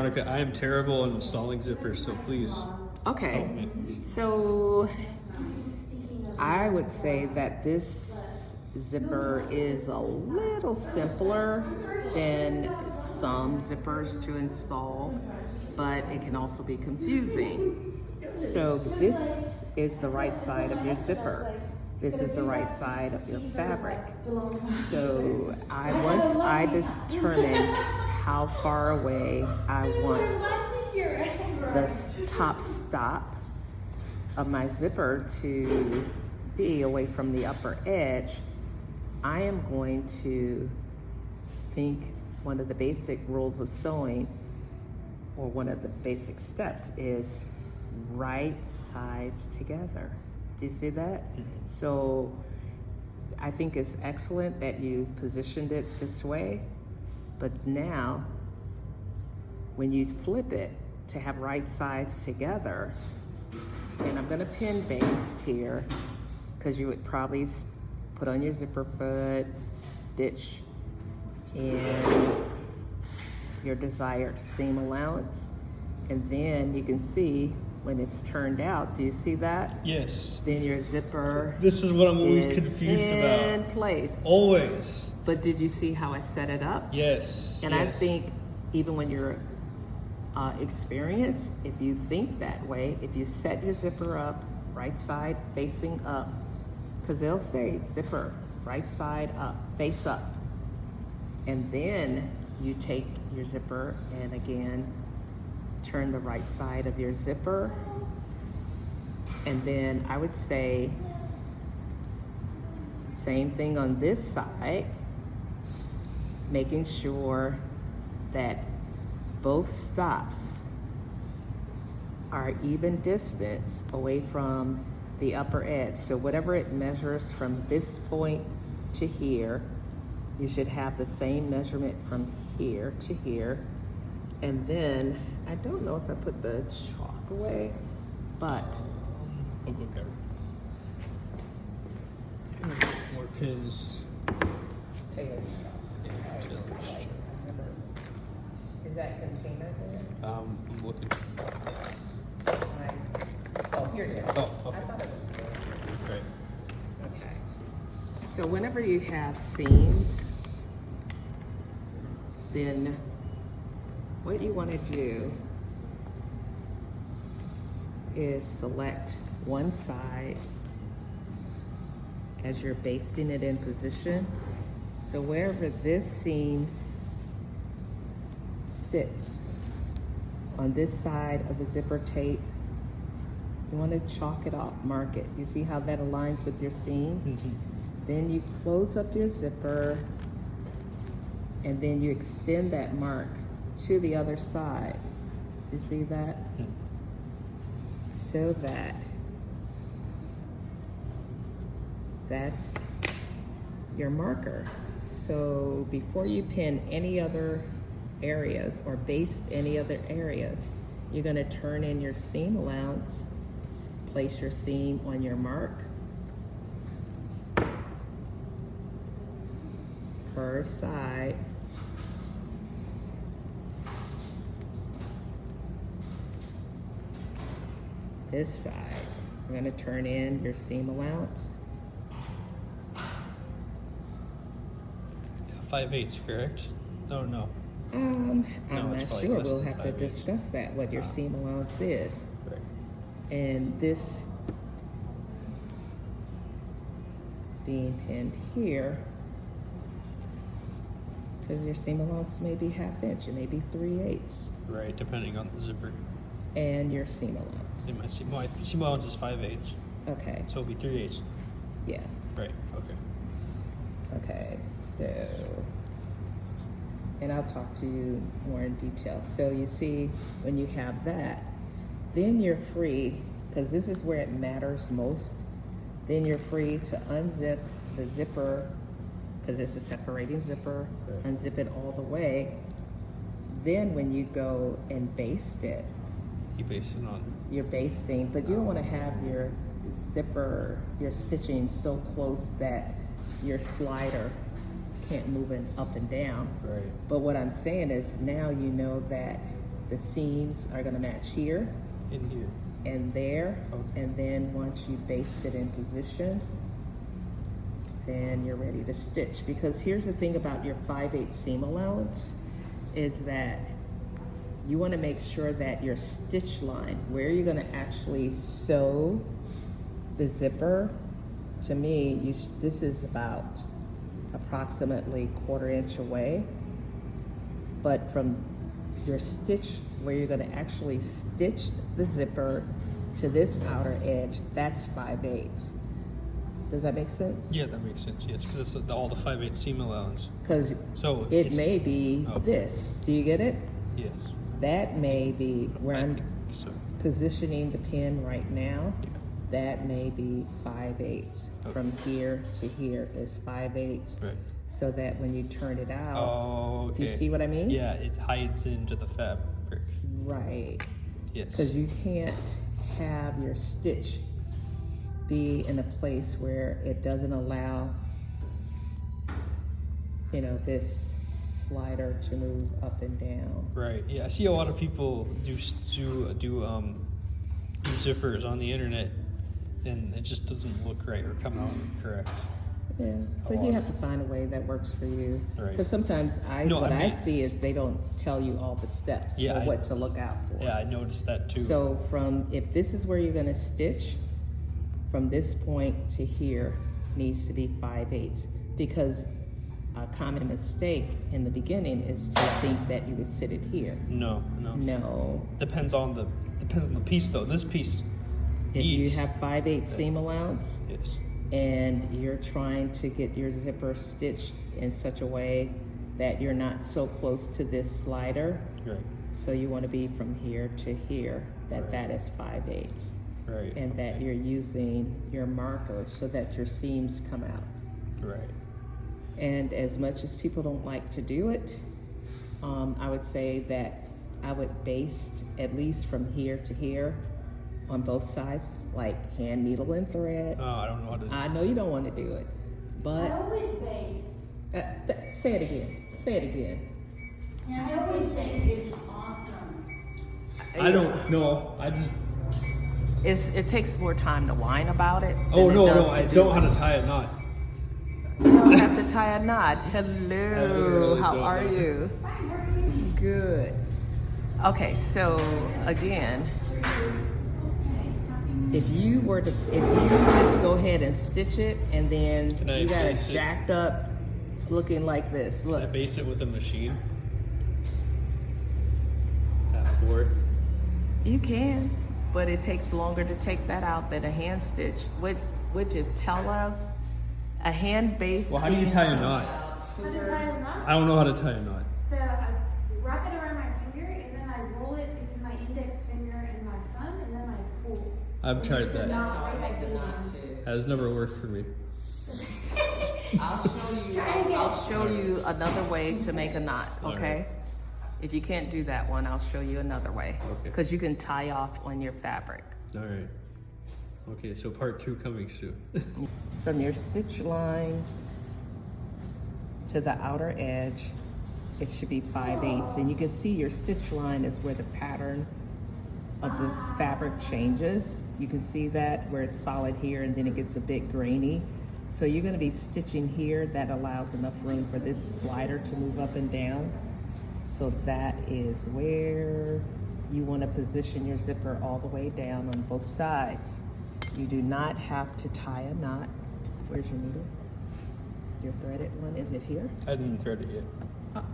Monica, I am terrible at installing zippers, so please help Okay, me. so I would say that this zipper is a little simpler than some zippers to install, but it can also be confusing. So this is the right side of your zipper. This is the right side of your fabric. So once I determine how far away I want the top stop of my zipper to be away from the upper edge, I am going to think one of the basic rules of sewing, or one of the basic steps, is right sides together. Do you see that? So I think it's excellent that you positioned it this way, but now when you flip it to have right sides together, and I'm gonna pin baste here because you would probably put on your zipper foot, stitch in your desired seam allowance, and then you can see when it's turned out. Do you see that? Yes. Then your zipper This is what I'm always is confused in about. place. Always. But did you see how I set it up? Yes. And yes. I think even when you're experienced, if you think that way, if you set your zipper up right side facing up, because they'll say zipper right side up, face up, and then you take your zipper and again turn the right side of your zipper, and then I would say same thing on this side, making sure that both stops are even distance away from the upper edge. So whatever it measures from this point to here, you should have the same measurement from here to here. And then, I don't know if I put the chalk away, but Oh, okay. More pins. Taylor's Yeah, Taylor's. Is that container there? I'm looking. Oh, here it is. Oh, okay. I thought it was still. Great. Okay. So whenever you have seams, then what you want to do is select one side as you're basting it in position. So wherever this seam sits on this side of the zipper tape, you want to chalk it off, mark it. You see how that aligns with your seam? Mm-hmm. Then you close up your zipper, and then you extend that mark to the other side. Do you see that? Mm-hmm. So that's your marker. So before you pin any other areas or baste any other areas, you're going to turn in your seam allowance, place your seam on your mark per side. This side, you're going to turn in your seam allowance. 5/8, correct? No. I'm No, it's not probably sure. less We'll than have to 5/8. discuss that, what your seam allowance is. Right. And this being pinned here, because your seam allowance may be 1/2 inch, it may be 3/8, Right, depending on the zipper. and your seam allowance. In my seam allowance is 5/8, Okay, so it'll be 3/8. yeah. Right. Okay. Okay, so, and I'll talk to you more in detail. So you see, when you have that, then you're free, because this is where it matters most, then you're free to unzip the zipper, because it's a separating zipper, Right. unzip it all the way. Then when you go and baste it, You base it on. you're basting, but you don't want to have your zipper, your stitching so close that your slider can't move it up and down. Right. But what I'm saying is now you know that The seams are gonna match here In here. and there. Okay. And then once you baste it in position, then you're ready to stitch. Because here's the thing about your 5/8 seam allowance is that you want to make sure that your stitch line, where you're going to actually sew the zipper, to me, this is about approximately 1/4 inch away. But from your stitch, where you're going to actually stitch the zipper to this outer edge, that's 5/8. Does that make sense? Yeah, that makes sense. Yes, because it's all the 5/8 seam allowance. Because So it it's- may be Okay. this. Do you get it? Yes. That may be where I I'm think so. positioning the pin right now. Yeah. That may be 5/8. Okay. From here to here is 5/8. Right. So that when you turn it out, Oh, okay. you see what I mean? Yeah, it hides into the fabric. Right. Yes. Because you can't have your stitch be in a place where it doesn't allow, this slider to move up and down. Right. Yeah, I see a lot of people do zippers on the internet, and it just doesn't look right or come out correct. Yeah, but you have to find a way that works for you. Right. Because sometimes I see is they don't tell you all the steps or what to look out for. Yeah, I noticed that too. So if this is where you're gonna stitch, from this point to here needs to be 5/8, because a common mistake in the beginning is to think that you would sit it here. No. No. Depends on the piece though. This piece If eats. you have 5/8 seam allowance, Yes. and you're trying to get your zipper stitched in such a way that you're not so close to this slider, Right. so you want to be from here to here, Right. that is 5/8, Right. and that you're using your marker so that your seams come out. Right. And as much as people don't like to do it, I would say that I would baste at least from here to here on both sides, like hand, needle, and thread. Oh, I don't know how to. I know you don't want to do it, I but always based. say it again. Say it again. Yeah, I always based. It's awesome. I don't know. I just. It takes more time to whine about it. Oh than it no, does no! to I do don't it. know how to tie a knot. You don't have to tie a knot. Hello, literally how don't are know. you? Good. Okay, so again, if you just go ahead and stitch it, and then Can I you got it base it? jacked up, looking like this. Can I Look, base it with a machine? That board. you can, but it takes longer to take that out than a hand stitch. Would you tell her a hand base? Well, how do you tie a knot? How to tie a knot? I don't know how to tie a knot. So I wrap it around my finger and then I roll it into my index finger and my thumb and then I pull. I've tried It's a that. knot right at the end. That has never worked for me. I'll show you another way to make a knot, All okay? right. If you can't do that one, I'll show you another way. Okay. Because you can tie off on your fabric. All right. Okay, so part 2 coming soon. From your stitch line to the outer edge, it should be 5/8. And you can see your stitch line is where the pattern of the fabric changes. You can see that where it's solid here and then it gets a bit grainy. So you're gonna be stitching here. That allows enough room for this slider to move up and down. So that is where you wanna position your zipper all the way down on both sides. You do not have to tie a knot. Where's your needle? Your threaded one, is it here? I didn't thread it yet.